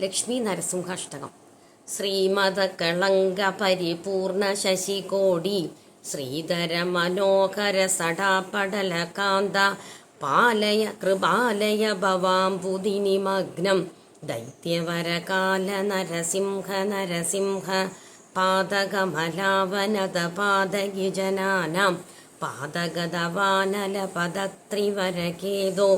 ലക്ഷ്മി നരസിംഹാഷ്ടകം. ശ്രീമദകളങ്ക പരിപൂർണ ശശികോടി ശ്രീധര മനോഹര സടാപടല കാന്ത പാലയ കൃപാലയ ഭവാംബുധി നിമഗ്നം ദൈത്യവരകാല നരസിംഹ നരസിംഹ പാദകമലാവനത പാദയുജനാനാം പാദഗതവാനല പദത്രിവരകേതോ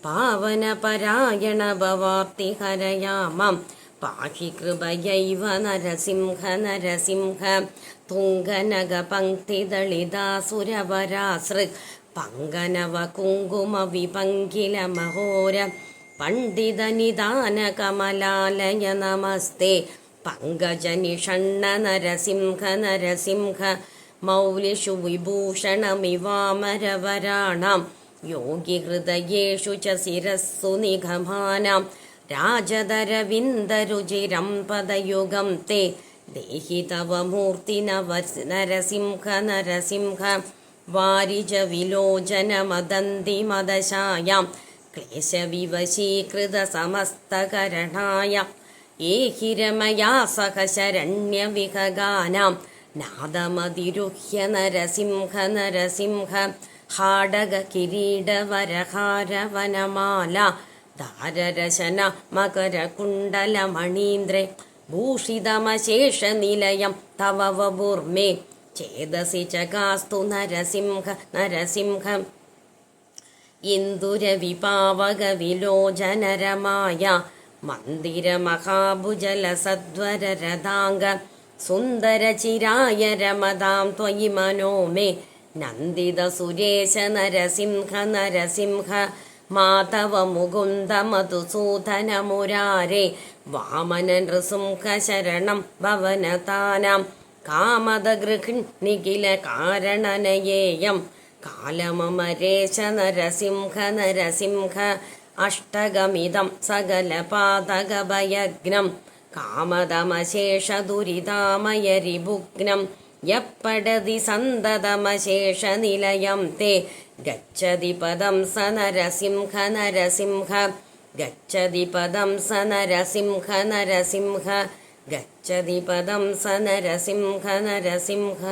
പാവന പരായണ ഭവാപ്തി ഹരയാമം പാഹി കൃപയൈവ നരസിംഹ നരസിംഹ തുംഗനഗ പങ്ക്തിദളിതാസുരവരാസൃ പങ്കനവ കുങ്കുമ വിപങ്കില മഹോര പണ്ഡിത നിദാന കമലാലയ നമസ്തേ പങ്കജനിഷണ്ണ നരസിംഹ നരസിംഹ മൗലിഷു വിഭൂഷണമിവാമരവരാണാം യോഗി ഹൃദയേഷു ച ശിരസ്സു നിഗമാനാം രാജധരവിന്ദരുചിരം പദയുഗം തേ ദേഹി തവ മൂർത്തി നരസിംഹ നരസിംഹ വാരിജ വിലോചന മദന്തി മദശായാം ക്ലേശവിവശീകൃത സമസ്തകരണായ ഏഹിരമയാ സഹ ശരണ്യ വിഹഗാനാം നാദമതിരുഹ്യ നരസിംഹ നരസിംഹ ഹാടക കിരീടവരഹാര വനമാല ധാരരശന മകര കുണ്ടല മണീന്ദ്രേ ഭൂഷിതമശേഷ നിലയം തവ വപുർമേ ചേതസി ചകാസ്തു നരസിംഹ നരസിംഹ ഇന്ദുരവിപാവക വിലോചനരമായ മന്ദിര മഹാഭുജല സദ്വരരഥാംഗ സുന്ദരചിരായ രമതാം ത്വയി മനോമേ നന്ദിത സുരേശ നരസിംഹ നരസിംഹ മാധവ മുകുന്ദ മധുസൂദന മുരാരേ വാമന നൃസിംഹ ശരണം ഭവനതാനാം കാമദ ഗൃഹിണിഖില കാരണനയേയം കാലമമരേശ നരസിംഹ നരസിംഹ അഷ്ടഗമിതം സകല പാതകഭയഗ്നം കാമദമശേഷ ദുരിതാമയരിഭുഗ്നം യപ്പടതി സന്തതമശേഷ നിലയം തേ ഗച്ഛതി പദം സ നരസിംഹ നരസിംഹ ഗച്ഛതി പദം സ നരസിംഹ നരസിംഹ ഗച്ഛതി പദം സ നരസിംഹ നരസിംഹ.